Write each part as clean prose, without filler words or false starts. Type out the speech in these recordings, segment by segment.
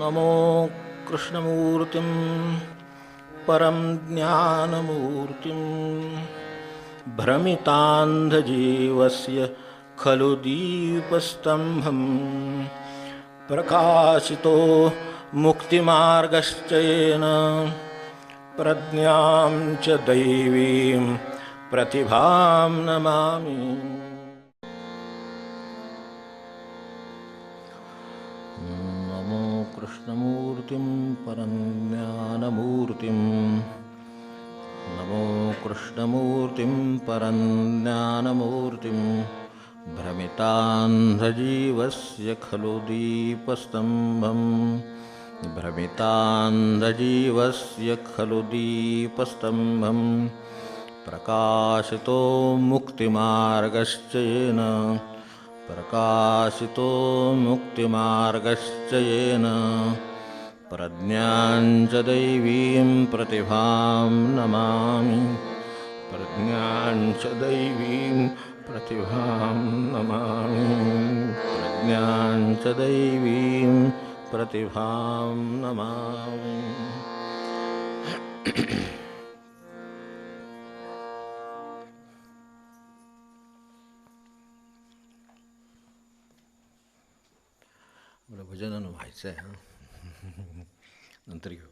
नमो कृष्णमूर्तिं परं ज्ञानमूर्तिं भ्रमितान्धजीवस्य खलु दीपस्तम्भं प्रकाशितो मुक्तिमार्गश्च येन प्रज्ञां च दैवीं प्रतिभां नमामि। नमो कृष्णमूर्तिं परं ज्ञानमूर्तिं नमो कृष्णमूर्तिं परं ज्ञानमूर्तिं भ्रमितान्धजीवस्य खलु दीपस्तम्भं भ्रमितान्धजीवस्य खलु दीपस्तम्भं प्रकाशितो मुक्तिमार्गश्च येन प्रकाशितो मुक्तिमार्गश्च येन प्रज्ञां च दैवीं प्रतिभां नमामि। प्रज्ञां च दैवीं प्रतिभां नमामि। प्रज्ञां च दैवीं प्रतिभां नमामि। भजनानं व्हायचं आहे नंतर घेऊ.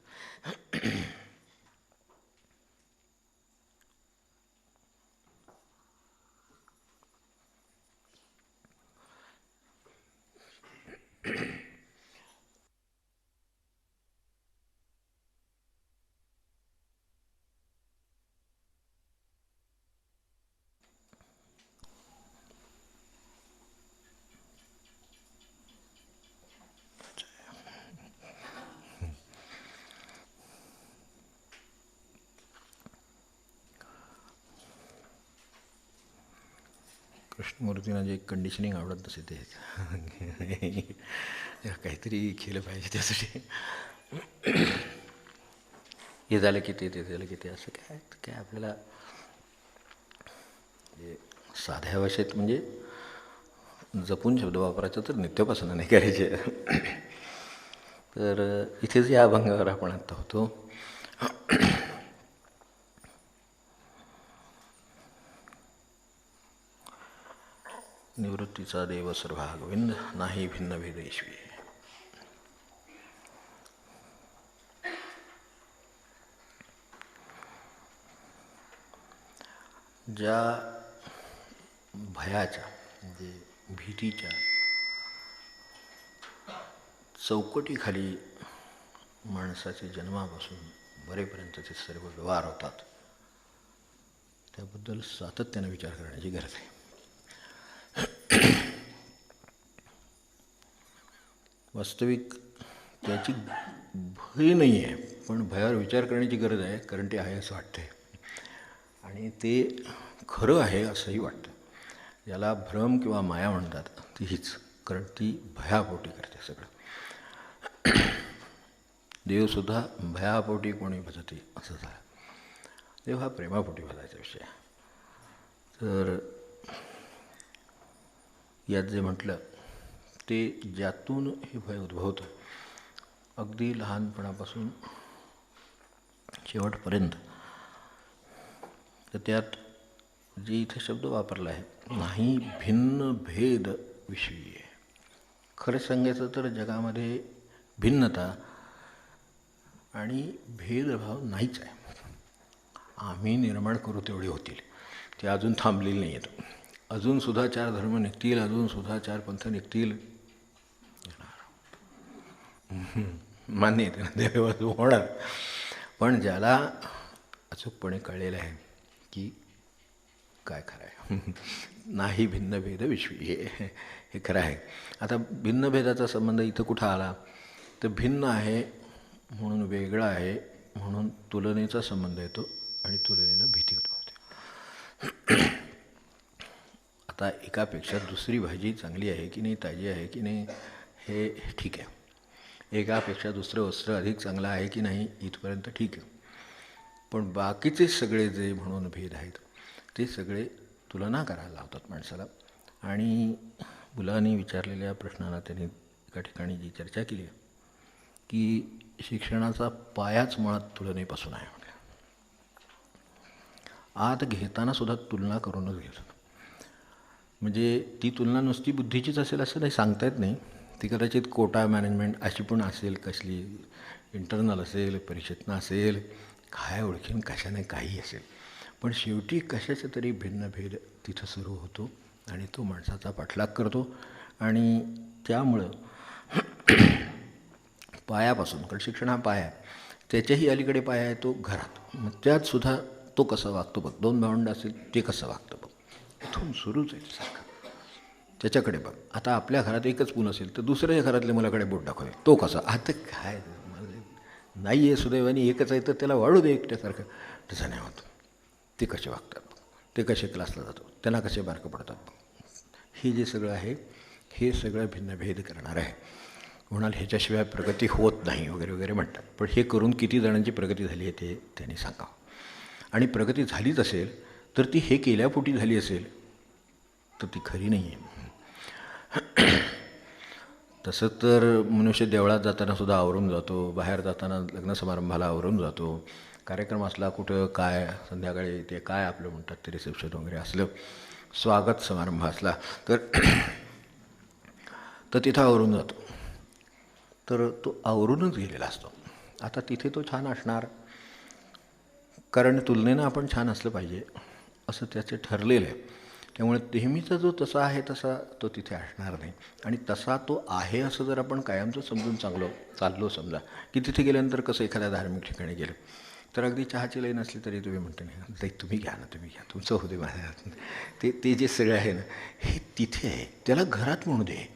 कृष्णमूर्तींना जे कंडिशनिंग आवडत नसे ते काहीतरी केलं पाहिजे त्यासाठी. हे झालं की ते झालं की ते असं काय आपल्याला साध्या भाषेत म्हणजे जपून शब्द वापरायचं तर नित्योपासना नाही करायचे. तर इथेच या अभंगावर आपण आता होतो. निवृत्तीचा देव सर्वा गोविंद नाही भिन्न भेद ईश्वी. ज्या भयाच्या म्हणजे भीतीच्या चौकटीखाली माणसाचे जन्मापासून मरेपर्यंतचे सर्व व्यवहार होतात त्याबद्दल सातत्याने विचार करण्याची गरज आहे. वास्तविक त्याची भय नाही आहे पण भयावर विचार करण्याची गरज आहे कारण ते आहे असं वाटतं आणि ते खरं आहे असंही वाटतं. ज्याला भ्रम किंवा माया म्हणतात ती हीच, कारण ती भयापोटी करते सगळं. देवसुद्धा भयापोटी कोणी भजते असं झालं. देव हा प्रेमापोटी भजायचा विषय. तर यात जे म्हटलं ते ज्यातून हे भय उद्भवतं अगदी लहानपणापासून शेवटपर्यंत, तर त्यात जे इथे शब्द वापरला आहे नाही भिन्न भेद विषयी. खरं सांगायचं तर जगामध्ये भिन्नता आणि भेदभाव नाहीच आहे. आम्ही निर्माण करू तेवढे होतील, ते अजून थांबलेले नाही आहेत. अजूनसुद्धा 4 धर्म निघतील, अजूनसुद्धा 4 पंथ निघतील. मान्य आहे देव होणार. पण ज्याला अचूकपणे कळलेलं आहे की काय खरं आहे नाही भिन्न भेद विश्वी हे खरं आहे. आता भिन्नभेदाचा संबंध इथं कुठं आला तर भिन्न आहे म्हणून वेगळा आहे म्हणून तुलनेचा संबंध येतो आणि तुलनेनं भीती उद्भवते. आता एकापेक्षा दुसरी भाजी चांगली आहे की नाही, ताजी आहे की नाही हे ठीक आहे. एकापेक्षा दुसरं वस्त्र अधिक चांगलं आहे की नाही इथपर्यंत ठीक आहे. पण बाकीचे सगळे जे म्हणून भेद आहेत ते सगळे तुलना करायला लावतात माणसाला. आणि मुलांनी विचारलेल्या प्रश्नाला त्यांनी एका ठिकाणी जी चर्चा केली आहे की शिक्षणाचा पायाच मुळात तुलनेपासून आहे. आत घेताना सुद्धा तुलना करूनच घेतो. म्हणजे ती तुलना नुसती बुद्धीचीच असेल असं नाही, सांगता येत नाही. ती कदाचित कोटा मॅनेजमेंट अशी पण असेल, कसली इंटरनल असेल, परीक्षेतनं असेल, काय ओळखीन कशाने काही असेल. पण शेवटी कशाचा तरी भिन्नभेद तिथं सुरू होतो आणि तो माणसाचा पाठलाग करतो. आणि त्यामुळं पायापासून, कारण शिक्षण हा पाया आहे, त्याच्याही अलीकडे पाया आहे तो घरात. मग त्यातसुद्धा तो कसा वागतो बघ. 2 भावंडं असेल ते कसं वागतं बघ. इथून सुरूच आहे सारखं. त्याच्याकडे बघ. आता आपल्या घरात एकच मूल असेल तर दुसऱ्या घरातल्या मुलाकडे बोट दाखवेल, तो कसा. आता काय नाही आहे, सुदैवाने एकच आहे तर त्याला वाढू दे एकट्यासारखं. तसं नाही होत. ते कसे वागतात बघ, ते कसे क्लासला जातो, त्यांना कसे बारकं पडतात बघ. हे जे सगळं आहे हे सगळं भिन्नभेद करणार आहे. म्हणाल ह्याच्याशिवाय प्रगती होत नाही वगैरे वगैरे म्हणतात. पण हे करून किती जणांची प्रगती झाली आहे ते त्यांनी सांगावं. आणि प्रगती झालीच असेल तर ती हे केल्यापोटी झाली असेल तर ती खरी नाही आहे. तसं तर मनुष्य देवळात जाताना सुद्धा आवरून जातो, बाहेर जाताना लग्न समारंभाला आवरून जातो, कार्यक्रम असला कुठं काय संध्याकाळी ते काय आपलं म्हणतात ते रिसेप्शन वगैरे असलं, स्वागत समारंभ असला तर तिथं आवरून जातो. तर तो आवरूनच गेलेला असतो. आता तिथे तो छान असणार, कारण तुलनेनं आपण छान असलं पाहिजे असं त्याचे ठरलेलं आहे. त्यामुळे नेहमीचा जो तसा आहे तसा तो तिथे असणार नाही. आणि तसा तो आहे असं जर आपण कायमचं समजून चाललो समजा, की तिथे गेल्यानंतर कसं एखाद्या धार्मिक ठिकाणी गेलं तर अगदी चहाची लई नसली तरी तुम्ही म्हणता नाही तुम्ही घ्या ना, तुम्ही घ्या, तुमचं होते माझ्या. ते जे सगळं आहे ना हे तिथे आहे. त्याला घरात म्हणू दे.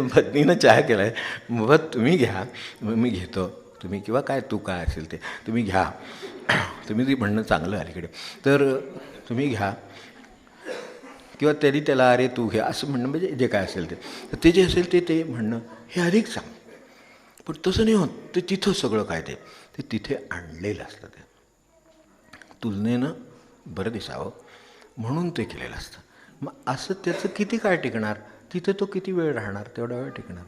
पत्नीनं चहा केला आहे, मग तुम्ही घ्या, मग मी घेतो, तुम्ही किंवा काय तू काय असेल ते तुम्ही घ्या. तुम्ही ते म्हणणं चांगलं अलीकडे तर तुम्ही घ्या, किंवा तरी त्याला अरे तू घ्या असं म्हणणं, म्हणजे जे काय असेल ते. तर ते जे असेल ते म्हणणं हे अधिक चांगलं. पण तसं नाही होत. ते तिथं सगळं काय ते तिथे आणलेलं असतं. ते तुलनेनं बरं दिसावं म्हणून ते केलेलं असतं. मग असं त्याचं किती काय टिकणार, तिथे तो किती वेळ राहणार, तेवढा वेळ टिकणार.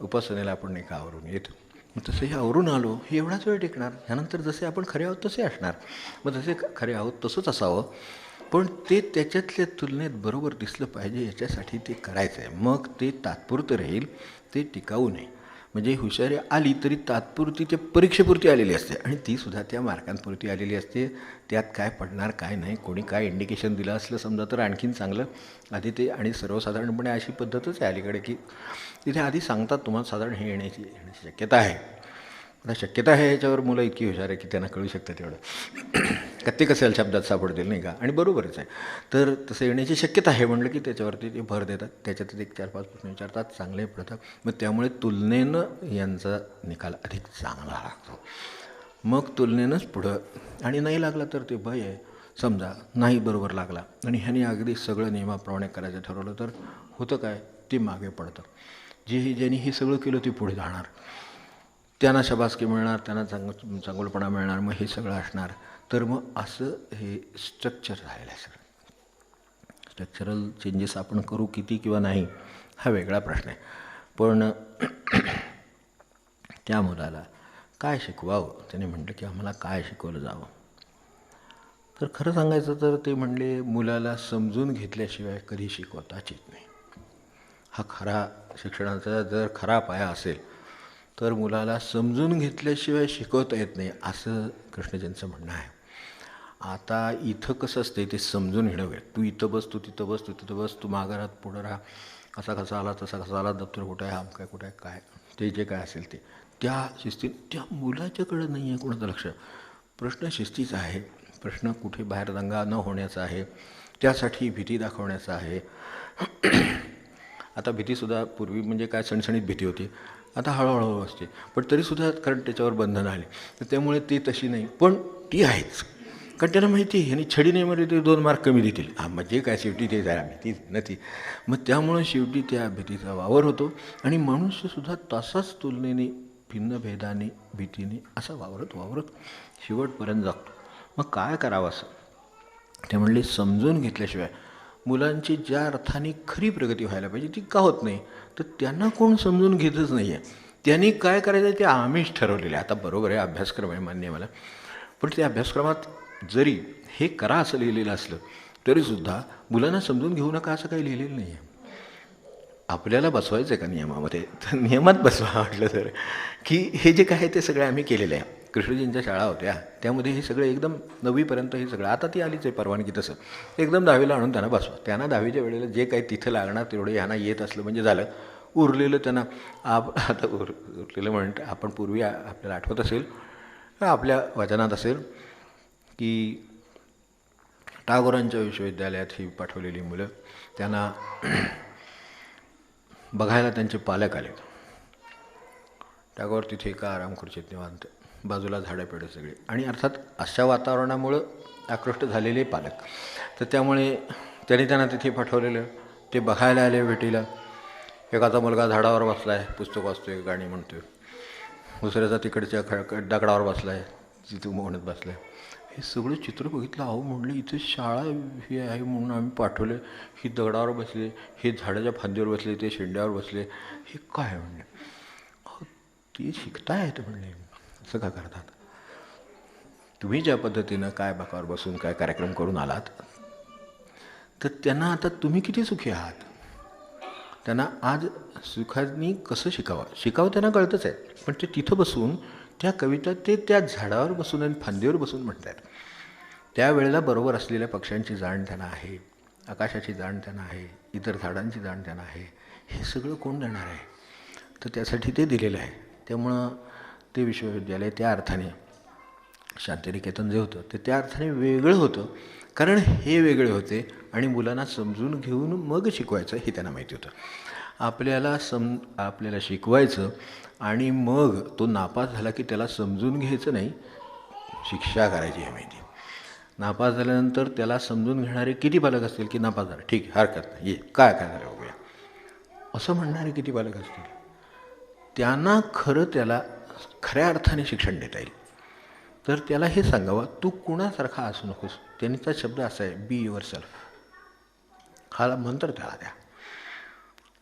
उपासनेला आपण नाही का आवरून येतो, मग तसं हे आवरून आलो हे एवढाच वेळ टिकणार. ह्यानंतर जसे आपण खरे आहोत तसे असणार. मग जसे खरे आहोत तसंच असावं, पण ते त्याच्यातल्या तुलनेत बरोबर दिसलं पाहिजे याच्यासाठी ते करायचं आहे. मग ते तात्पुरतं राहील, ते टिकाऊ नाही. म्हणजे हुशारी आली तरी तात्पुरती ते परीक्षेपुरती आलेली असते, आणि तीसुद्धा त्या मार्कांपुरती आलेली असते. त्यात काय पडणार काय नाही, कोणी काय इंडिकेशन दिलं असलं समजा तर आणखीन चांगलं. आधी ते, आणि सर्वसाधारणपणे अशी पद्धतच आहे अलीकडे की तिथे आधी सांगतात तुम्हाला साधारण हे येण्याची शक्यता आहे. आता शक्यता आहे याच्यावर मुलं इतकी हुशार आहे की त्यांना कळू शकतं तेवढं. कत्ते कसेल शब्दात सापडतील नाही का, आणि बरोबरच आहे. तर तसं येण्याची शक्यता आहे म्हणलं की त्याच्यावरती ते भर देतात. त्याच्यातच 1-4-5 प्रश्न विचारतात, चांगले पडतात. मग त्यामुळे तुलनेनं यांचा निकाल अधिक चांगला लागतो. मग तुलनेनंच पुढं. आणि नाही लागला तर ते भय आहे. समजा नाही बरोबर लागला आणि ह्याने अगदी सगळं नियमाप्रमाणे करायचं ठरवलं तर होतं काय, ते मागे पडतं. ज्यांनी हे सगळं केलं ते पुढे जाणार, त्यांना शबासकी मिळणार, त्यांना चांगलपणा मिळणार, मग हे सगळं असणार. तर मग असं हे स्ट्रक्चर राहिलं आहे सगळं. स्ट्रक्चरल चेंजेस आपण करू किती किंवा नाही हा वेगळा प्रश्न आहे. पण त्या मुलाला काय शिकवावं, त्याने म्हटलं की आम्हाला काय शिकवलं जावं. तर खरं सांगायचं तर ते म्हणले मुलाला समजून घेतल्याशिवाय कधी शिकवताच येत नाही. हा खरा शिक्षणाचा जर खरा पाया असेल तर मुलाला समजून घेतल्याशिवाय शिकवता येत नाही, असं कृष्णजींचं म्हणणं आहे. आता इथं कसं असते ते समजून घेणं वेळ. तू इथं बस, तू तिथं बस, तू तिथं बस, तू मागं राहत पुढं राहा, असा कसा आला तसा कसा आला, दप्तर कुठं आहे, काय कुठं आहे, काय ते जे काय असेल ते त्या शिस्तीत त्या मुलाच्याकडं नाही आहे कोणाचं लक्ष. प्रश्न शिस्तीचा आहे, प्रश्न कुठे बाहेर दंगा न होण्याचा आहे, त्यासाठी भीती दाखवण्याचा आहे. आता भीतीसुद्धा पूर्वी म्हणजे काय सणसणीत भीती होती, आता हळूहळू असते. पण तरीसुद्धा कारण त्याच्यावर बंधनं आली, तर त्यामुळे ती तशी नाही, पण ती आहेच. कारण त्यांना माहिती आहे ह्यांनी छडी नाही मारली ते 2 मार्क कमी देतील. म्हणजे काय शेवटी ते जरा भीती न ती. मग त्यामुळं शेवटी त्या भीतीचा वावर होतो. आणि मनुष्यसुद्धा तसाच तुलनेने भिन्नभेदाने भीतीने असा वावरत शेवटपर्यंत जातो. मग काय करावं असं ते म्हणले, समजून घेतल्याशिवाय. मुलांची ज्या अर्थाने खरी प्रगती व्हायला पाहिजे ती का होत नाही, तर त्यांना कोण समजून घेतच नाही आहे. त्यांनी काय करायचं ते आम्हीच ठरवलेलं आहे. आता बरोबर आहे, अभ्यासक्रम आहे, मान्य मला, पण त्या अभ्यासक्रमात जरी हे करा असं लिहिलेलं असलं तरीसुद्धा मुलांना समजून घेऊ नका असं काही लिहिलेलं नाही आहे. आपल्याला बसवायचं आहे का नियमामध्ये, तर नियमात बसवा म्हटलं तर, की हे जे काय आहे ते सगळे आम्ही केलेलं आहे. कृष्णजींच्या शाळा होत्या त्यामध्ये हे सगळं एकदम 9वीपर्यंत हे सगळं, आता ती आलीच आहे परवानगी, तसं एकदम 10वीला आणून त्यांना बसवा. त्यांना 10वीच्या वेळेला जे काही तिथं लागणार तेवढं ह्यांना येत असलं म्हणजे झालं. उरलेलं त्यांना आता उरलेलं म्हणतं आपण पूर्वी आपल्याला आठवत असेल, आपल्या वचनात असेल की टागोरांच्या विश्वविद्यालयात ही पाठवलेली मुलं, त्यांना बघायला त्यांचे पालक आले. टागोर तिथे एका आरामखुर्चीत निवांत, बाजूला झाडं पेडं सगळे, आणि अर्थात अशा वातावरणामुळं आकृष्ट झालेले पालक, तर त्यामुळे त्यांना तिथे पाठवलेलं. ते बघायला आले भेटीला. एकाचा मुलगा झाडावर बसला आहे, पुस्तक वाचतोय, गाणी म्हणतोय. दुसऱ्याचा तिकडच्या दगडावर बसला आहे, तिथं म्हणत बसला आहे. हे सगळं चित्र बघितलं. अहो म्हणलं इथे शाळा ही आहे म्हणून आम्ही पाठवलं, ही दगडावर बसले, हे झाडाच्या फांदीवर बसले, ते शेंड्यावर बसले, हे काय म्हणले. अहो ते शिकताय आहेत म्हणले, असं का करतात तुम्ही? ज्या पद्धतीनं काय बाकावर बसून काय कार्यक्रम करून आलात, तर त्यांना आता तुम्ही किती सुखी आहात. त्यांना आज सुखांनी कसं शिकावं त्यांना कळतंच आहे, पण ते तिथं बसून त्या कविता ते त्या झाडावर बसून आणि फांदीवर बसून म्हणत आहेत. त्यावेळेला बरोबर असलेल्या पक्ष्यांची जाण त्यांना आहे, आकाशाची जाण त्यांना आहे, इतर झाडांची जाण त्यांना आहे. हे सगळं कोण देणार आहे, तर त्यासाठी ते दिलेलं आहे. त्यामुळं ते विश्वविद्यालय त्या अर्थाने, शांतिनिकेतन जे होतं ते त्या अर्थाने वेगळं होतं, कारण हे वेगळे होते आणि मुलांना समजून घेऊन मग शिकवायचं हे त्यांना माहिती होतं. आपल्याला शिकवायचं आणि मग तो नापास झाला की त्याला समजून घ्यायचं नाही, शिक्षा करायची आहे माहिती. नापास झाल्यानंतर त्याला समजून घेणारे किती पालक असतील की नापास झाला, ठीक आहे, हरकत नाही, ये काय झालं बघूया, असं म्हणणारे किती पालक असतील. त्यांना खरं त्याला खऱ्या अर्थाने शिक्षण देता येईल. तर त्याला हे सांगावं, तू कुणासारखा असू नकोस. त्यांचा शब्द असा आहे, बी युअर सेल्फ. हा मंत्र त्याला द्या,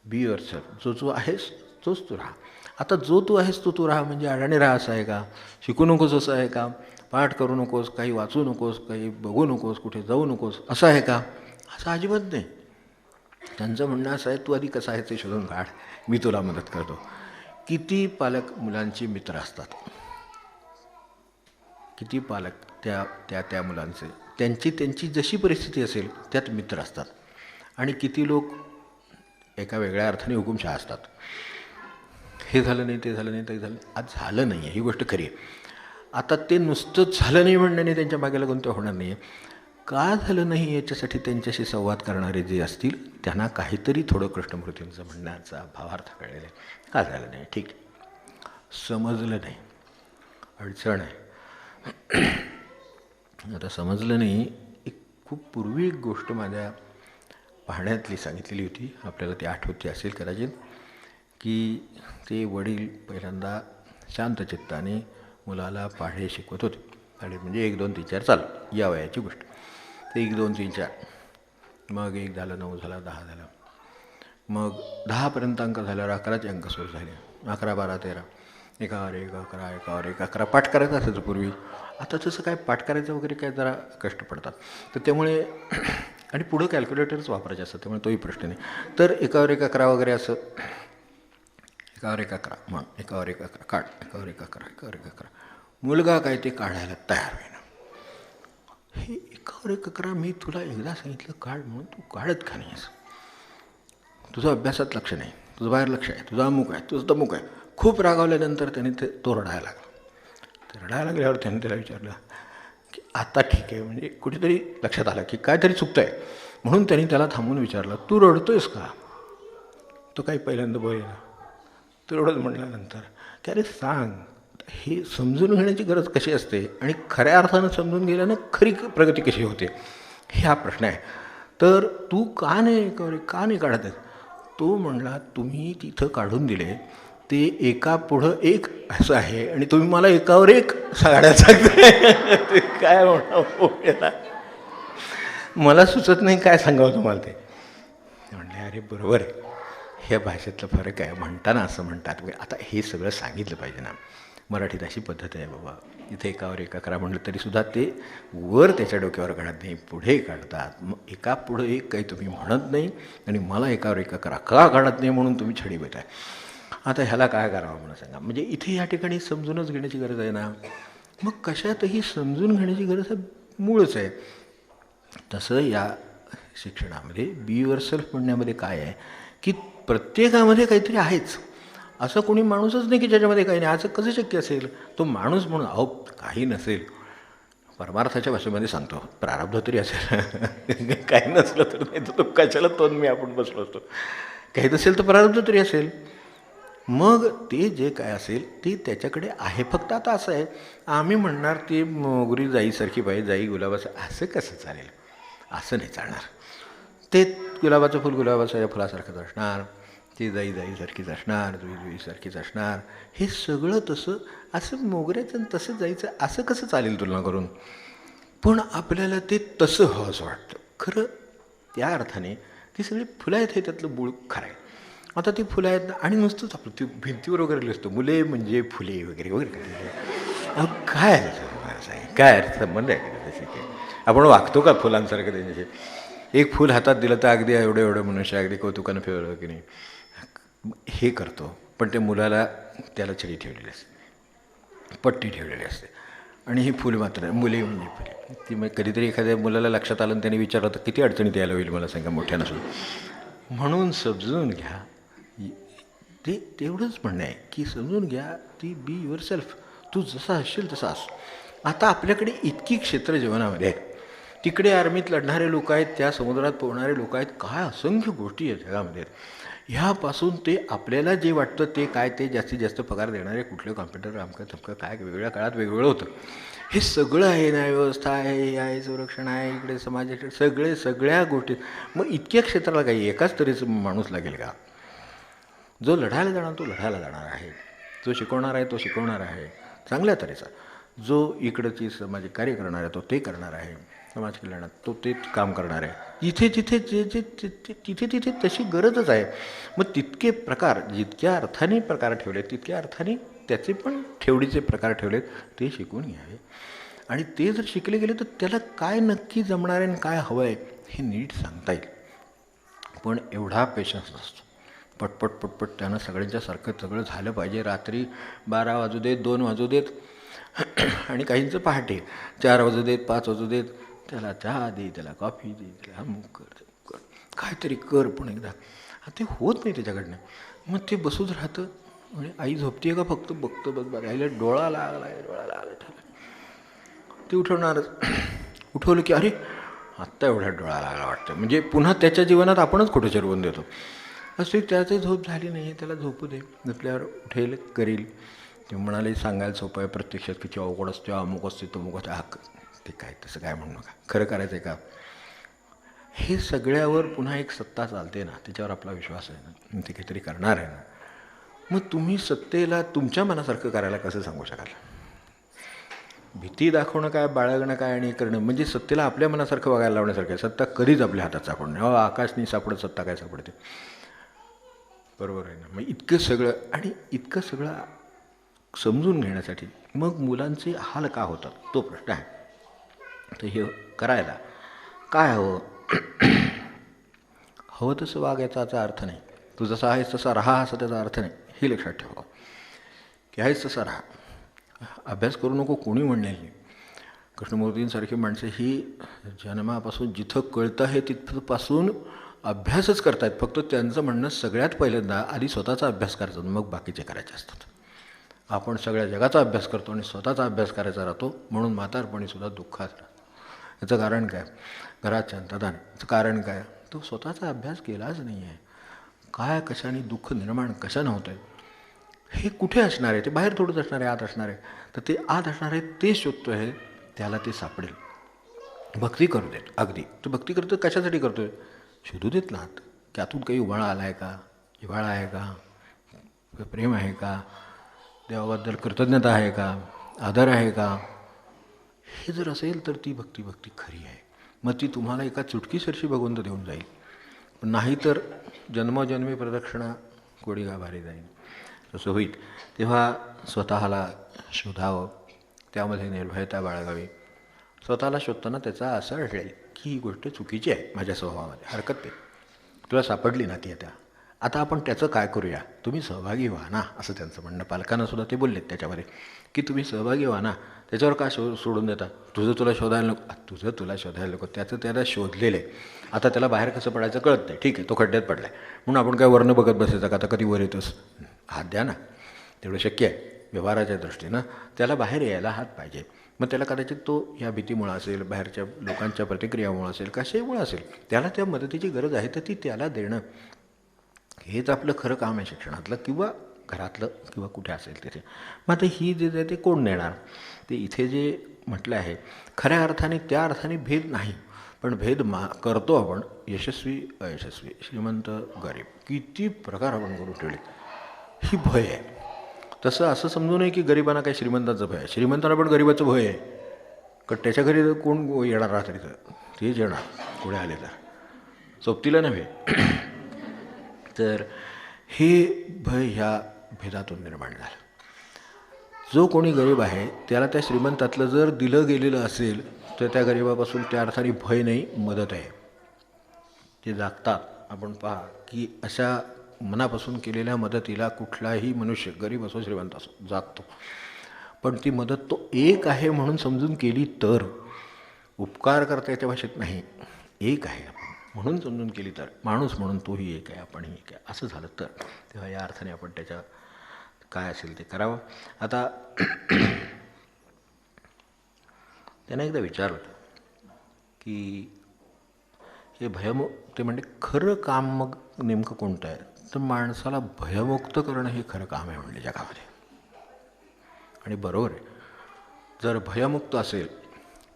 बी युअर सेल्फ. जो आहेस तोच तू राहा. आता जो तू आहेस तो तू राहा म्हणजे अडाणी राहा असं आहे का? शिकू नकोस असं आहे का? पाठ करू नकोस, काही वाचू नकोस, काही बघू नकोस, कुठे जाऊ नकोस असं आहे का? असं अजिबात नाही. त्यांचं म्हणणं असं आहे, तू आधी कसं आहे ते शोधून काढ, मी तुला मदत करतो. किती पालक मुलांचे मित्र असतात, किती पालक त्या मुलांचे त्यांची जशी परिस्थिती असेल त्यात मित्र असतात, आणि किती लोक एका वेगळ्या अर्थाने हुकुमशहा असतात. हे झालं नाही, ते झालं नाही, ते झालं. आज झालं नाही आहे ही गोष्ट खरी आहे. आता ते नुसतंच झालं नाही म्हणण्याने त्यांच्या मागे लागून ते होणार नाही आहे. का झालं नाही याच्यासाठी त्यांच्याशी संवाद करणारे जे असतील त्यांना काहीतरी थोडं कृष्णमूर्तींचं म्हणण्याचा भावार्थ कळलेला आहे. का झालं नाही, ठीक, समजलं नाही, अडचण आहे. आता समजलं नाही. एक खूप पूर्वी एक गोष्ट माझ्या पाहण्यातली सांगितलेली होती, आपल्याला ती आठवते असेल कदाचित, की ते वडील पहिल्यांदा शांत चित्ताने मुलाला पाढे शिकवत होते. पाढे म्हणजे 1 2 3 4 चालू, या वयाची गोष्ट. ते 1 2 3 4, मग 1 झालं, 9 झाला, 10 झाला, मग 10पर्यंत अंक झाल्यावर 11चे अंक सुरू झाले. 11 12 13, एकावर एक 11, एकावर एक 11 पाठ करायचं असायचं पूर्वी. आता तसं काय पाठ करायचं वगैरे काय जरा कष्ट पडतात, तर त्यामुळे आणि पुढं कॅल्क्युलेटरच वापरायचे असतात, त्यामुळे तोही प्रश्न नाही. तर एकावर एक 11 वगैरे असं, एकावर एक 11 मग एकावर एक 11 काढ, एकावर एक 11, एकावर एक 11. मुलगा काय ते काढायला तयार होईना. हे एकावर एक 11 मी तुला एकदा सांगितलं काढ म्हणून तू काढत का नाहीस? तुझं अभ्यासात लक्ष नाही, तुझं बाहेर लक्ष आहे, तुझा अमुक आहे, तुझं तमुक आहे. खूप रागावल्यानंतर त्याने तो रडायला लागला. ते रडायला लागल्यावर त्याने त्याला विचारलं की आता ठीक आहे, म्हणजे कुठेतरी लक्षात आलं की काहीतरी चुकतं आहे. म्हणून त्यांनी त्याला थांबून विचारलं, तू रडतोयस का? तो काही पहिल्यांदा बोलेना. तो रडत म्हटल्यानंतर की अरे सांग, हे समजून घेण्याची गरज कशी असते आणि खऱ्या अर्थानं समजून गेल्यानं खरी प्रगती कशी होते, हे हा प्रश्न आहे. तर तू का नाही काढत आहे? तो म्हणला, तुम्ही तिथं काढून दिले ते एका पुढं एक असं आहे आणि तुम्ही मला एकावर एक साड्या सांगताय. ते काय म्हणावं. मला सुचत नाही काय सांगावं तुम्हाला ते. म्हणले अरे बरोबर आहे, ह्या भाषेतला फरक आहे. म्हणताना असं म्हणतात. आता हे सगळं सांगितलं पाहिजे ना. मराठीत अशी पद्धत आहे बाबा, इथे एकावर एका करा म्हणलं तरीसुद्धा ते वर त्याच्या डोक्यावर काढत नाही, पुढे काढतात. मग एका पुढं एक काही तुम्ही म्हणत नाही आणि मला एकावर एका करा का काढत नाही म्हणून तुम्ही छडी बेताय. आता ह्याला काय करावं मला सांगा. म्हणजे इथे या ठिकाणी समजूनच घेण्याची गरज आहे ना. मग कशातही समजून घेण्याची गरज आहे, मूळच आहे. तसं या शिक्षणामध्ये बी युअरसेल्फ म्हणण्यामध्ये काय आहे की प्रत्येकामध्ये काहीतरी आहेच. असं कोणी माणूसच नाही की ज्याच्यामध्ये काही नाही. असं कसं शक्य असेल. तो माणूस म्हणून अहो काही नसेल, परमार्थाच्या भाषेमध्ये सांगतो, प्रारब्ध तरी असेल. काही नसलं तर नाही तर तो कशाला तोंड मी आपण बसलो असतो. काही नसेल तर प्रारब्ध तरी असेल. मग ते जे काय असेल ते त्याच्याकडे आहे. फक्त आता असं आहे, आम्ही म्हणणार ती मोगरी जाईसारखी पाहिजे, जाई गुलाबाचं, असं कसं चालेल. असं नाही चालणार. ते गुलाबाचं फुल गुलाबाच्या फुलासारखंच असणार, ती जाई जाईसारखीच असणार, जुई जुईसारखीच असणार. हे सगळं तसं असं मोगऱ्याचं तसं जायचं असं कसं चालेल तुलना करून. पण आपल्याला ते तसं हवं असं वाटतं. खरं त्या अर्थाने ती सगळी फुलं आहेत हे त्यातलं मूळ खरं आहे. आता ती फुलं आहेत ना, आणि नुसतंच आपलं ती भिंतीवर वगैरे लिहितो मुले म्हणजे फुले वगैरे वगैरे. काय काय संबंध आहे का त्याचे. काय आपण वागतो का फुलांसारखं त्याच्याशी. एक फूल हातात दिलं तर अगदी एवढं एवढं मनुष्य अगदी कौतुकानं फिरवलं की नाही हे करतो. पण ते मुलाला त्याला छडी ठेवलेली असते, पट्टी ठेवलेली असते. आणि ही फुल मात्र मुले म्हणजे फुले. ती मग कधीतरी एखाद्या मुलाला लक्षात आलं आणि त्याने विचारलं तर किती अडचणीत यायला होईल मला सांगा मोठ्या नसून. म्हणून समजून घ्या. ते तेवढंच म्हणणं आहे की समजून घ्या. ती बी युअरसेल्फ. तू जसा असशील तसा अस. आता आपल्याकडे इतकी क्षेत्र जीवनामध्ये आहेत. तिकडे आर्मीत लढणारे लोक आहेत, त्या समुद्रात पोहणारे लोक आहेत, काय असंख्य गोष्टी आहेत जगामध्ये आहेत. ह्यापासून ते आपल्याला जे वाटतं ते काय, ते जास्तीत जास्त पगार देणारे कुठले कॉम्प्युटर आमकं थमकं काय वेगवेगळ्या काळात वेगवेगळं होतं. हे सगळं आहे, न्यायव्यवस्था आहे, हे आहे, संरक्षण आहे, इकडे समाजाकडे सगळे सगळ्या गोष्टी. मग इतक्या क्षेत्राला काही एकाच तऱ्हेचं माणूस लागेल का. जो लढायला जाणार तो लढायला जाणार आहे, जो शिकवणार आहे तो शिकवणार आहे चांगल्या तऱ्हेचा, जो इकडची सामाजिक कार्य करणार आहे तो ते करणार आहे, समाज कल्याणात तो ते काम करणार आहे. जिथे जिथे जे जे तिथे तिथे तशी गरजच आहे. मग तितके प्रकार, जितक्या अर्थाने प्रकार ठेवले तितक्या अर्थाने त्याचे पण ठेवडीचे प्रकार ठेवलेत, ते शिकून घ्यावे. आणि ते जर शिकले गेले तर त्याला काय नक्की जमणार आहे आणि काय हवं आहे हे नीट सांगता येईल. पण एवढा पेशन्स नसतो. पटपट पटपट त्यानं सगळ्यांच्यासारखं सगळं झालं पाहिजे. रात्री 12 वाजू देत, 2 वाजू देत, आणि काहींचं पहाटे 4 वाजू देत, 5 वाजू देत, त्याला चहा दे, त्याला कॉफी दे, त्याला अमुक कर, काहीतरी कर. पण एकदा ते होत नाही त्याच्याकडनं. मग ते बसूच राहतं. म्हणजे आई झोपते का फक्त बघतो बघ आईला डोळा लागला ठरला ते उठवणारच. उठवलं की अरे आत्ता एवढा डोळा लागला वाटतं. म्हणजे पुन्हा त्याच्या जीवनात आपणच कुठं चिरवून देतो. असे त्याची झोप झाली नाही, त्याला झोपू दे, झोपल्यावर उठेल करील. ते म्हणाले सांगायला सोपं आहे, प्रत्यक्षात किती अवघड असते, अमुक असते तमुक असते. ते काय तसं काय म्हणू नका, खरं करायचं आहे का. हे सगळ्यावर पुन्हा एक सत्ता चालते ना, त्याच्यावर आपला विश्वास आहे ना, ते काहीतरी करणार आहे ना. मग तुम्ही सत्तेला तुमच्या मनासारखं करायला कसं सांगू शकाल. भीती दाखवणं काय, बाळगणं काय आणि करणं म्हणजे सत्तेला आपल्या मनासारखं बघायला लावण्यासारखं आहे. सत्ता कधीच आपल्या हातात सापडणे. आकाश नाही सापडत, सत्ता काय सापडते. बरोबर आहे ना. मग इतकं सगळं आणि इतकं सगळं समजून घेण्यासाठी मग मुलांचे हाल का होतात तो प्रश्न आहे. तर हे करायला काय हवं. हवं तसं वाग याचा अर्थ नाही. तू जसा आहेस तसा राहा असा त्याचा अर्थ नाही. हे लक्षात ठेवा की आहेस तसा राहा. अभ्यास करू नको कोणी म्हणलेलं नाही. कृष्णमूर्तींसारखी माणसं ही जन्मापासून जिथं कळतं आहे तिथपासून अभ्यासच करतायत. फक्त त्यांचं म्हणणं सगळ्यात पहिल्यांदा आधी स्वतःचा अभ्यास करायचा, मग बाकीचे करायचे असतात. आपण सगळ्या जगाचा अभ्यास करतो आणि स्वतःचा अभ्यास करायचा राहतो. म्हणून म्हातारपणीसुद्धा दुःखात राहतो. याचं कारण काय. घरात शांतता नाही. याचं कारण काय. तो स्वतःचा अभ्यास केलाच नाही आहे. काय कशाने दुःख निर्माण कशानं होतं आहे हे कुठे असणार आहे. ते बाहेर थोडंच असणार आहे, आत असणार आहे. तर ते आत असणार आहे ते शोधतो आहे, त्याला ते सापडेल. भक्ती करू देत. अगदी तो भक्ती करतो कशासाठी करतो आहे. शोधू देत ना आत. त्यातून काही उबाळा आला आहे का, जिव्हाळा आहे का, प्रेम आहे का, देवाबद्दल कृतज्ञता आहे का, आदर आहे का. हे जर असेल तर ती भक्ती खरी आहे. मग ती तुम्हाला एका चुटकीसरशी भगवंत देऊन जाईल. पण नाहीतर जन्मोजन्मी प्रदक्षिणा कोडी गाभारी जाईल तसं होईल. तेव्हा स्वतःला शोधावं, त्यामध्ये निर्भयता बाळगावी. स्वतःला शोधताना त्याचा असं आढळेल की ही गोष्ट चुकीची आहे माझ्या स्वभावामध्ये, हरकत नाही, तुला सापडली ना ती आता आपण त्याचं काय करूया, तुम्ही सहभागी व्हा ना, असं त्यांचं म्हणणं. पालकांनासुद्धा ते बोललेत त्याच्यामध्ये की तुम्ही सहभागी व्हा ना, त्याच्यावर का सोडून देता, तुला शोधायला नको, तुला शोधायला नको, त्याचं त्याला शोधलेलं आहे. आता त्याला बाहेर कसं पडायचं कळत नाही, ठीक आहे, तो खड्ड्यात पडला आहे म्हणून आपण काय वर्ण बघत बसायचं का आता कधी वर येतोस, हात द्या ना, तेवढं शक्य आहे व्यवहाराच्या दृष्टीनं. त्याला बाहेर यायला हात पाहिजे. मग त्याला कदाचित तो ह्या भीतीमुळं असेल, बाहेरच्या लोकांच्या प्रतिक्रियामुळं असेल, कशामुळं असेल, त्याला त्या मदतीची गरज आहे, तर ती त्याला देणं हेच आपलं खरं काम आहे शिक्षणातलं किंवा घरातलं किंवा कुठे असेल तिथे. मग आता ही जे आहे ते कोण देणार, ते इथे जे म्हटलं आहे खऱ्या अर्थाने त्या अर्थाने भेद नाही, पण भेद करतो आपण यशस्वी अयशस्वी, श्रीमंत गरीब, किती प्रकार आपण करून ठेवले. ही भय आहे. तसं असं समजू नये की गरिबांना काही श्रीमंताचं भय आहे, श्रीमंतांना पण गरिबाचं भय आहे. कारण त्याच्या घरी कोण येणार राहतं तिथं, तेच येणार पुढे आले तर, सोबतीला नव्हे. तर हे भय ह्या भेदातून निर्माण झालं. जो कोणी गरीब आहे त्याला त्या श्रीमंतातलं जर दिलं गेलेलं असेल तर त्या गरिबापासून त्या अर्थाने भय नाही, मदत आहे. ते जागतात. आपण पहा की अशा मनापासून केलेल्या मदतीला कुठलाही मनुष्य, गरीब असो श्रीमंत असो, जागतो. पण ती मदत तो एक आहे म्हणून समजून केली तर, उपकार करता येत्या भाषेत नाही, एक आहे आपण म्हणून समजून केली तर, माणूस म्हणून तोही एक आहे आपणही एक आहे असं झालं तर, तेव्हा या अर्थाने आपण त्याच्या काय असेल ते करावं. आता त्याने एकदा विचारलं की हे ते म्हणजे खरं काम मग नेमकं कोणतं आहे, तर माणसाला भयमुक्त करणं हे खरं काम आहे म्हणले जगामध्ये. आणि बरोबर आहे. जर भयमुक्त असेल,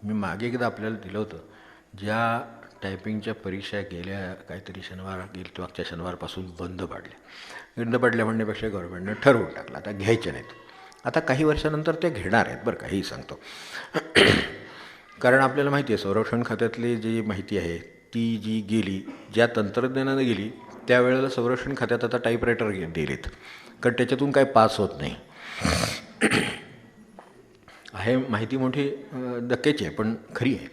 मी मागे एकदा आपल्याला दिलं होतं, ज्या टायपिंगच्या परीक्षा गेल्या काहीतरी मागच्या शनिवारपासून बंद पडल्या म्हणण्यापेक्षा गव्हर्नमेंटनं ठरवून टाकलं आता घ्यायच्या नाहीत. आता काही वर्षानंतर त्या घेणार आहेत बरं, काहीही सांगतो. कारण आपल्याला माहिती आहे संरक्षण खात्यातली जी माहिती आहे ती जी गेली, ज्या तंत्रज्ञानानं गेली, त्यावेळेला संरक्षण खात्यात आता टाईपरायटर दिलेत, कारण त्याच्यातून काय पास होत नाही आहे. माहिती मोठी धक्क्याची आहे पण खरी आहे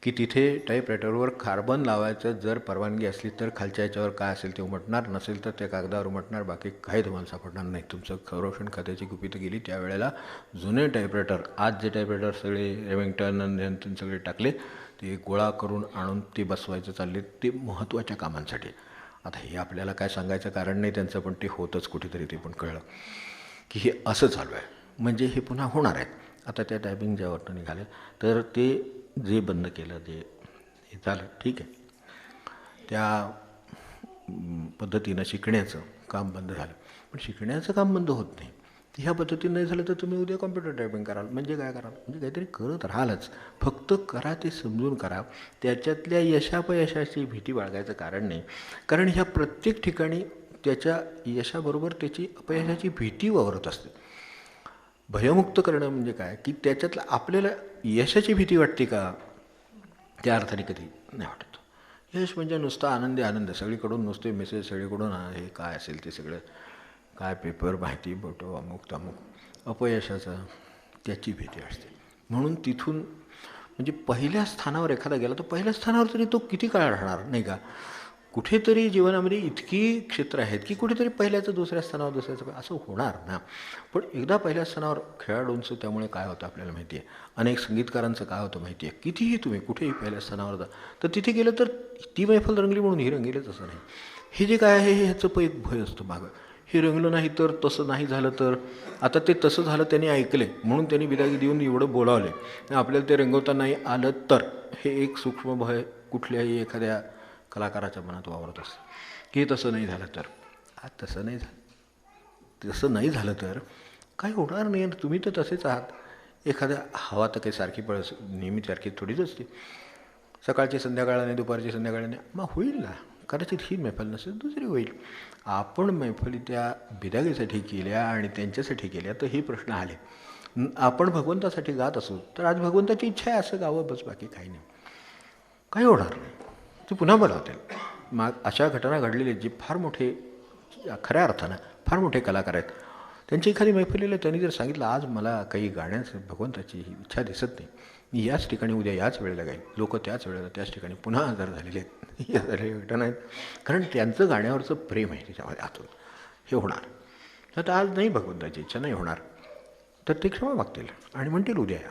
की तिथे टाईपरायटरवर कार्बन लावायचं जर परवानगी असली तर खालच्या याच्यावर काय असेल ते उमटणार, नसेल तर त्या कागदावर उमटणार, बाकी काही तुम्हाला सापडणार नाही. तुमचं संरक्षण खात्याची गुपितं गेली. त्यावेळेला जुने टाईपरायटर, आज जे टाईपरायटर सगळे रेमिंग्टन सगळे टाकले, ते गोळा करून आणून ते बसवायचं चालले, ते महत्त्वाच्या कामांसाठी. आता हे आपल्याला काय सांगायचं कारण नाही त्यांचं, पण ते होतंच कुठेतरी, ते पण कळलं की हे असं चालू आहे, म्हणजे हे पुन्हा होणार आहे. आता त्या टायपिंग ज्यावरनं निघाले तर ते जे बंद केलं, जे हे झालं ठीक आहे, त्या पद्धतीनं शिकण्याचं काम बंद झालं. पण शिकण्याचं काम बंद होत नाही. ह्या पद्धतीनं नाही झालं तर तुम्ही उद्या कॉम्प्युटर टायपिंग कराल, म्हणजे काय कराल, म्हणजे काहीतरी करत राहालच. फक्त करा ते समजून करा. त्याच्यातल्या यशापयशाची भीती बाळगायचं कारण नाही, कारण ह्या प्रत्येक ठिकाणी त्याच्या यशाबरोबर त्याची अपयशाची भीती वावरत असते. भयमुक्त करणं म्हणजे काय की त्याच्यातलं आपल्याला यशाची भीती वाटते का, त्या अर्थाने कधी नाही वाटत. यश म्हणजे नुसता आनंद, सगळीकडून नुसते मेसेज, सगळीकडून हे काय असेल ते सगळं काय पेपर, माहिती, फोटो, अमुक तमुक. अपयशाचं त्याची भीती असते. म्हणून तिथून म्हणजे पहिल्या स्थानावर एखादा गेला तर पहिल्या स्थानावर तरी तो किती काळ राहणार नाही का. कुठेतरी जीवनामध्ये इतकी क्षेत्र आहेत की कुठेतरी पहिल्याचं दुसऱ्या स्थानावर, दुसऱ्याचं असं होणार ना. पण एकदा पहिल्या स्थानावर खेळाडूंचं त्यामुळे काय होतं आपल्याला माहिती आहे, अनेक संगीतकारांचं काय होतं माहिती आहे. कितीही तुम्ही कुठेही पहिल्या स्थानावर जा, तर तिथे गेलं तर ती मैफल रंगली म्हणून ही रंगेलच असं नाही. हे जे काय आहे ह्याचं पण एक भय असतं मागं. हे रंगलं नाही तर, तसं नाही झालं तर. आता ते तसं झालं, त्यांनी ऐकले म्हणून त्यांनी विदागी देऊन एवढं बोलावले, आपल्याला ते रंगवता नाही आलं तर, हे एक सूक्ष्म भय कुठल्याही एखाद्या कलाकाराच्या मनात वावरत असतं की तसं नाही झालं तर. तसं नाही झालं तर काही होणार नाही. तुम्ही तर तसेच आहात. एखाद्या हवा तर काही सारखी नेहमी सारखी थोडीच असते. सकाळची संध्याकाळाने, दुपारची संध्याकाळाने, मग होईल ना. कदाचित ही मैफल नसेल दुसरी होईल. आपण मैफली त्या बिदागीसाठी केल्या आणि त्यांच्यासाठी केल्या तर हे प्रश्न आले. आपण भगवंतासाठी गात असू तर आज भगवंताची इच्छा आहे असं गावं, बस, बाकी काही नाही. काही होणार नाही, ती पुन्हा बोलावतील. अशा घटना घडलेली जे फार मोठे, खऱ्या अर्थानं फार मोठे कलाकार आहेत, त्यांची एखादी मैफिलीला त्यांनी जर सांगितलं आज मला काही गाण्याचं भगवंताची इच्छा दिसत नाही, मी याच ठिकाणी उद्या याच वेळेला गाईन, लोक त्याच वेळेला त्याच ठिकाणी पुन्हा आजार झालेले आहेत, या झालेल्या घटना आहेत. कारण त्यांचं गाण्यावरचं प्रेम आहे त्याच्यामध्ये आतून, हे होणार. तर आज नाही भगवंताची इच्छा नाही होणार, तर ते क्षमा मागतील आणि म्हणतील उद्या या.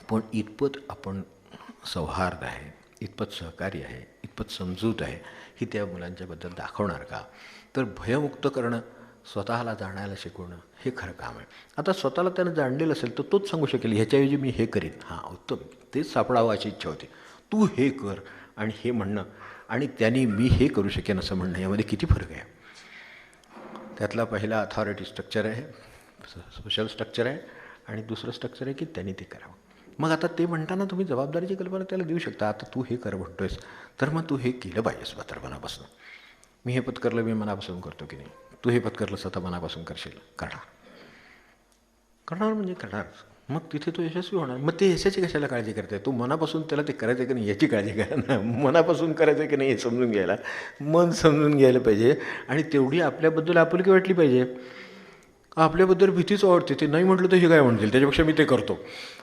पण इतपत आपण सौहार्द आहे, इतपत सहकार्य आहे, इतपत समजूत आहे, ही त्या मुलांच्याबद्दल दाखवणार का? तर भयमुक्त करणं, स्वतःला जाणायला शिकवणं, हे खरं काम आहे. आता स्वतःला त्यानं जाणलेलं असेल तर तोच सांगू शकेल ह्याच्याऐवजी मी हे करीन, हां उत्तम, तेच सापडावं अशी इच्छा होती. तू हे कर आणि हे म्हणणं आणि त्यांनी मी हे करू शकेन असं म्हणणं, यामध्ये किती फरक आहे. त्यातला पहिला अथॉरिटी स्ट्रक्चर आहे, सोशल स्ट्रक्चर आहे, आणि दुसरं स्ट्रक्चर आहे की त्यांनी ते करावं. मग आता ते म्हणताना तुम्ही जबाबदारीची कल्पना त्याला देऊ शकता. आता तू हे कर म्हणतोयस तर मग तू हे केलं पाहिजेस मात्र मनापासून. मी हे पत्करलं, मी मनापासून करतो की नाही, तू हे पत्करलं स्वतः मनापासून करशील, करणार म्हणजे करणार. मग तिथे तो यशस्वी होणार. मग ते यशाची कशाला काळजी करते? तू मनापासून त्याला ते करायचं आहे की नाही याची काळजी करा ना. मनापासून करायचं आहे की नाही हे समजून घ्यायला, मन समजून घ्यायला पाहिजे. आणि तेवढी आपल्याबद्दल आपुलकी वाटली पाहिजे. आपल्याबद्दल भीतीच वाटते, ते नाही म्हटलं तर हे काय म्हणतील, त्याच्यापेक्षा मी ते करतो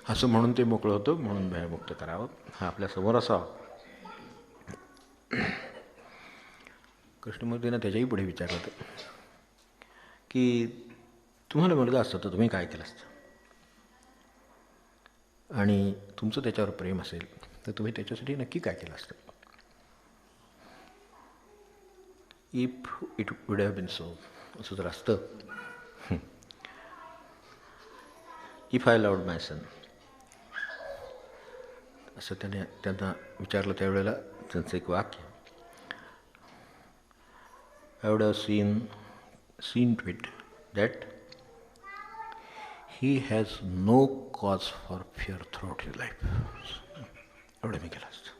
असं म्हणून ते मोकळं होतं. म्हणून भयमुक्त करावं, हा आपल्यासमोर असावं. कृष्णमूर्तीनं त्याच्याही पुढे विचारलं होतं की तुम्हाला मुलगा असतं तर तुम्ही काय केलं असतं, आणि तुमचं त्याच्यावर प्रेम असेल तर तुम्ही त्याच्यासाठी नक्की काय केलं असतं. If it would have been so, असं जर असतं, if I loved my son, असं त्यांना विचारलं. त्यावेळेला त्यांचं एक वाक्य, I would have seen to it that he has no cause for fear throughout his life. एवढं मी केलं असतं.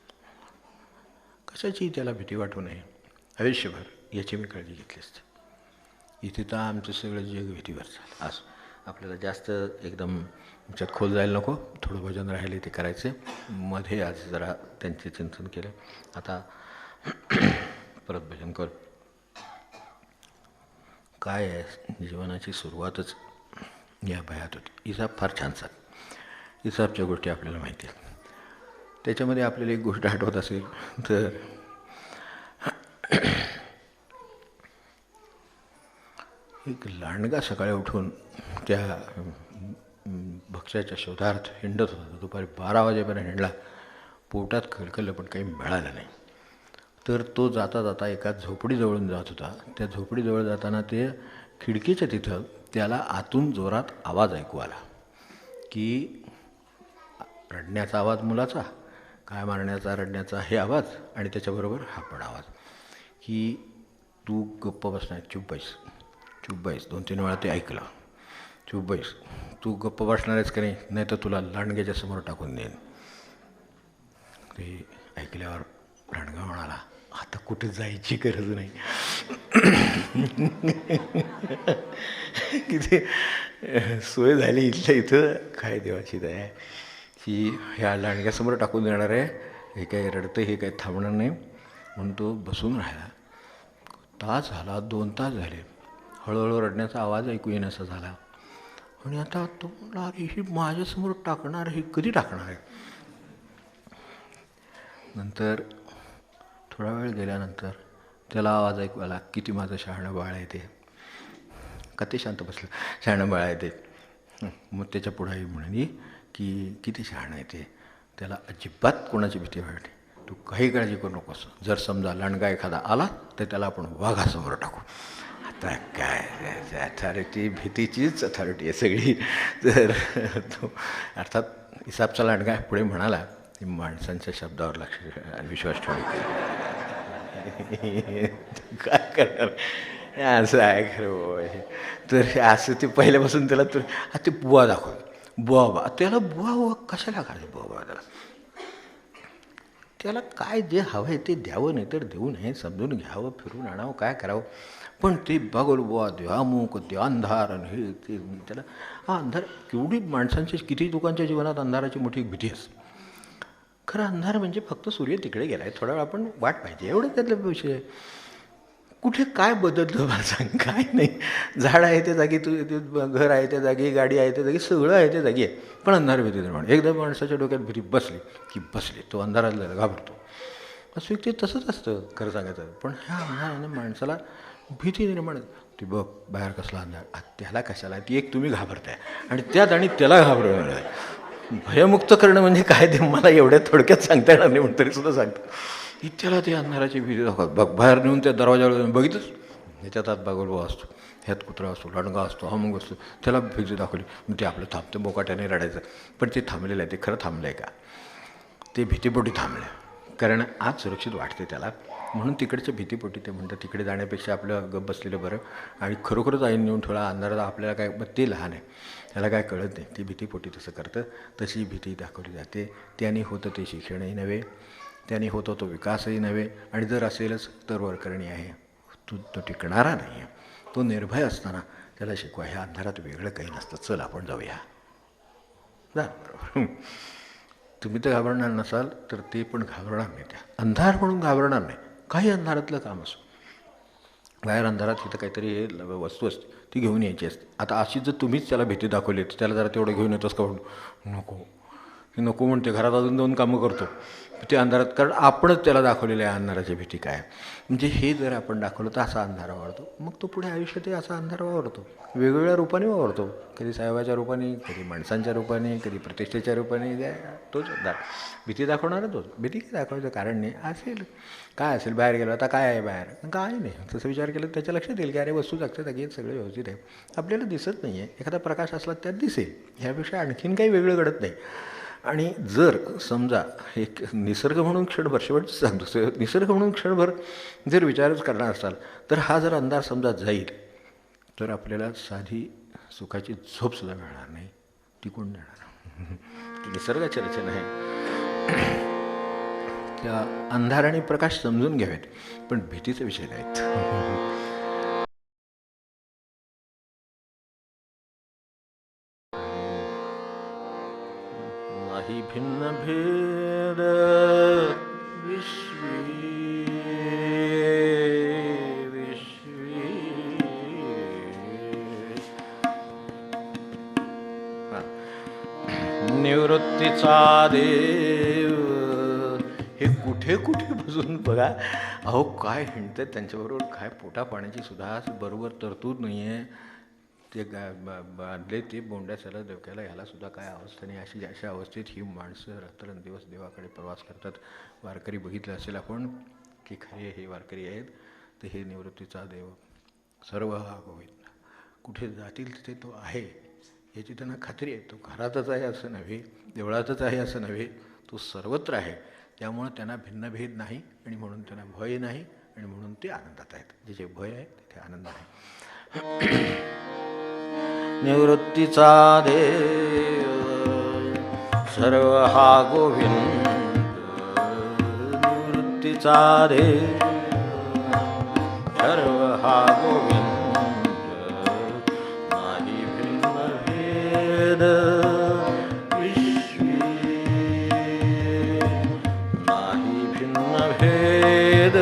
कशाची त्याला भीती वाटू नये आयुष्यभर, याची मी काळजी घेतली असते. इथे तर आमचं सगळं जग भीतीवर झालं. आज आपल्याला जास्त एकदम त्याच्यात खोल जायला नको, थोडं भजन राहिले ते करायचे. मध्ये आज जरा त्यांचे चिंतन केलं, आता परत भजन करू. काय आहे, जीवनाची सुरुवातच या भयात होती. इसाप फार छान सांग, इसापच्या गोष्टी आपल्याला माहिती आहेत. त्याच्यामध्ये आपल्याला एक गोष्ट आठवत असेल तर एक लांडगा सकाळी उठून त्या भक्ष्याच्या शोधार्थ हिंडत होता. दुपारी 12 वाजेपर्यंत हिंडला, पोटात खलखलं पण काही मिळालं नाही. तर तो जाता जाता एका झोपडीजवळून जात होता. त्या झोपडीजवळ जाताना ते खिडकीच्या तिथं त्याला आतून जोरात आवाज ऐकू आला की रडण्याचा आवाज मुलाचा, काय मारण्याचा, रडण्याचा हे आवाज, आणि त्याच्याबरोबर हा पण आवाज की तू गप्प बसणार, चुप बैस, चुप बैस. 2-3 वेळा ते ऐकलं. चुप बैस, तू गप्प बसणार आहेस का नाही, नाही तर तुला लांडग्याच्या समोर टाकून देईन. ते ऐकल्यावर लांडगा म्हणाला, आता कुठे जायची गरज नाही. किती सोय झाली इथल्या इथं, काय देवाची दया की ह्या लांडग्यासमोर टाकून देणार आहे, हे काय रडतं, हे काय थांबणार नाही. म्हणून तो बसून राहिला. तास झाला, 2 तास झाले, हळूहळू रडण्याचा आवाज ऐकू येण्याचा झाला. आणि आता तो म्हणला, अरे ही माझ्यासमोर टाकणार, हे कधी टाकणार आहे. नंतर थोडा वेळ गेल्यानंतर त्याला आवाज ऐकू आला, किती माझं शहाणं बाळ आहे ते. का ते शांत बसलं, शहाणं बाळ आहे ते. मग त्याच्या पुढे म्हणाली की किती शहाणं आहे ते, त्याला अजिबात कोणाची भीती वाटते, तू काही काळजी करू नकोस. जर समजा लांडगा एखादा आला तर त्याला आपण वाघासमोर टाकू. आता काय अथॉरिटी, भीतीचीच अथॉरिटी आहे सगळी. तर तो अर्थात इसापचा लांडगा पुढे म्हणाला, माणसांच्या शब्दावर विश्वास ठेवू. काय करणार, असं आहे खरं. तर असं ते पहिल्यापासून त्याला ते बुवा दाखव, बुवा. त्याला बुवा कशाला काढे बुवा त्याला काय जे हवं आहे ते द्यावं, नाही तर देऊ नये, समजून घ्यावं, फिरून आणावं, काय करावं. पण ते बघल बुवा, द्यामुक, द्या अंधार, आणि हे ते त्याला. हा अंधार केवढी माणसांच्या, किती लोकांच्या जीवनात अंधाराची मोठी भीती असते. खरं अंधार म्हणजे फक्त सूर्य तिकडे गेला आहे, थोडा वेळ आपण वाट पाहिजे, एवढं त्यातला विषय आहे. कुठे काय बदलतं मला सांग, काय नाही. झाड आहे त्या जागी, घर आहे त्या जागी, गाडी आहे त्या जागी, सगळं आहे त्या जागी आहे, पण अंधार भीती निर्माण. एकदा माणसाच्या डोक्यात भीती बसली की बसली, तो अंधाराला घाबरतो. असं व्यक्ती तसंच असतं खरं सांगायचं. पण ह्या अंधाराने माणसाला भीती निर्माण. ती बघ बाहेर कसला अंधार, त्याला कशाला, ती एक तुम्ही घाबरताय आणि त्यात आणि त्याला घाबरवणार आहे. भयमुक्त करणं म्हणजे काय ते मला एवढ्या थोडक्यात सांगता येणार नाही, म्हणून तरीसुद्धा सांगतो की त्याला ते अंधाराची भीती दाखवत. बघ बाहेर नेऊन त्या दरवाजावर बघितलंच, ह्याच्यात आत बागोलबा असतो, ह्यात कुत्रा असतो, लांडगा असतो, हा मग असतो, त्याला भीती दाखवली. मग ते आपलं थांबतं, बोकाट्याने रडायचं. पण ते थांबलेलं आहे, ते खरं थांबलं आहे का, ते भीतीपोटी थांबलं, कारण आज सुरक्षित वाटते त्याला, म्हणून तिकडच्या भीतीपोटी ते म्हणतात तिकडे जाण्यापेक्षा आपलं गप बसलेलं बरं. आणि खरोखरच आईन नेऊन ठेवला अंधारात, आपल्याला काय, मग ते लहान आहे, त्याला काय कळत नाही, ती भीतीपोटी तसं करतं. तशी भीती दाखवली जाते. त्याने होतं ते शिक्षणही नव्हे, त्याने होतो तो विकासही नव्हे, आणि जर असेलच तर वरकरणी आहे, तो टिकणारा नाही आहे. तो निर्भय असताना त्याला शिकवा, ह्या अंधारात वेगळं काही नसतं, चल आपण जाऊया, जा बरोबर. तुम्ही तर घाबरणार नसाल तर ते पण घाबरणार नाही, त्या अंधार म्हणून घाबरणार नाही. काही अंधारातलं काम असो, बाहेर अंधारात तिथं काहीतरी वस्तू असते, ती घेऊन यायची असते. आता अशी जर तुम्हीच त्याला भीती दाखवली तर त्याला जरा तेवढं घेऊन येतोस का, म्हणून नको, की नको म्हणते, घरात अजून 2 कामं करतो ते अंधारात, कारण आपणच त्याला दाखवलेलं आहे अंधाराची भीती काय. म्हणजे हे जर आपण दाखवलं तर असा अंधार वावरतो, मग तो पुढे आयुष्यातही असा अंधार वावरतो, वेगवेगळ्या रूपाने वावरतो, कधी साहेबाच्या रूपाने, कधी माणसांच्या रूपाने, कधी प्रतिष्ठेच्या रूपाने. तोच अंधार भीती दाखवणारा तोच. भीती काय दाखवायचं कारण नाही, असेल काय असेल, बाहेर गेलो आता काय आहे बाहेर, काय नाही, तसं विचार केला त्याच्या लक्षात येईल की अरे वस्तू जागच्या जागी सगळे व्यवस्थित आहे, आपल्याला दिसत नाही आहे. एखादा प्रकाश असला त्यात दिसेल, ह्यापेक्षा आणखीन काही वेगळं घडत नाही. आणि जर समजा एक निसर्ग म्हणून क्षणभर, शेवट सांगतो, निसर्ग म्हणून क्षणभर जर विचारच करणार असाल तर हा जर अंधार समजा जाईल तर आपल्याला साधी सुखाची झोपसुद्धा मिळणार नाही. ती कोण देणार, ती निसर्गाची रचना आहे. त्या अंधार आणि प्रकाश समजून घ्यावेत, पण भीतीचे विषय नाहीत. नाही भिन्न भेद विश्वी विश्वी. निवृत्तीचा देव, हे कुठे कुठे बसून बघा. अहो काय हिंडतात त्यांच्याबरोबर, काय पोटा पाण्याची सुद्धा बरोबर तरतूद नाही आहे. ते बांधले ते बोंड्याच्याला डोक्याला, ह्याला सुद्धा काय अवस्था नाही. अशा अवस्थेत ही माणसं रात्रंदिवस देवाकडे प्रवास करतात. वारकरी बघितलं असेल आपण की खरे हे वारकरी आहेत, तर हे निवृत्तीचा देव सर्व हा गोविंद, कुठे जातील तिथे तो आहे याची त्यांना खात्री आहे. तो घरातच आहे असं नव्हे, देवळातच आहे असं नव्हे, तो सर्वत्र आहे. त्यामुळं त्यांना भिन्नभेद नाही, आणि म्हणून त्यांना भय नाही, आणि म्हणून ते आनंदात आहेत. जिथे भय आहे तिथे आनंद आहे. निवृत्तीचा देव सर्व हा गोविंद, निवृत्तीचा देव सर्व हा गोविंद, नाही भिन्न भेद विश्वी, नाही भिन्न भेद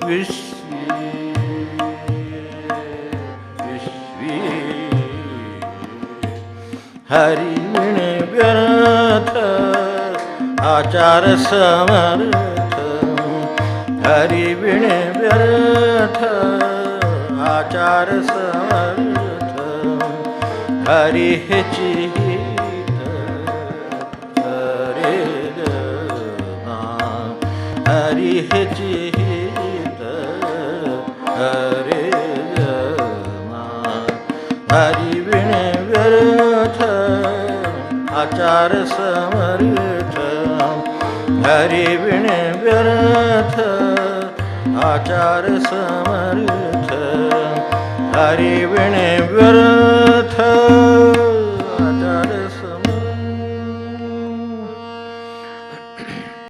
विश्वी. हरि विण व्यर्थ आचार समर्थ, हरि विण व्यर्थ आचार समर्थ, हरि चित हरे जना, हरि चित हरे जना. हरि विण व्यर्थ आचार समर्थ, हरि विण व्यर्थ आचार समर्थ, हरि विण व्यर्थ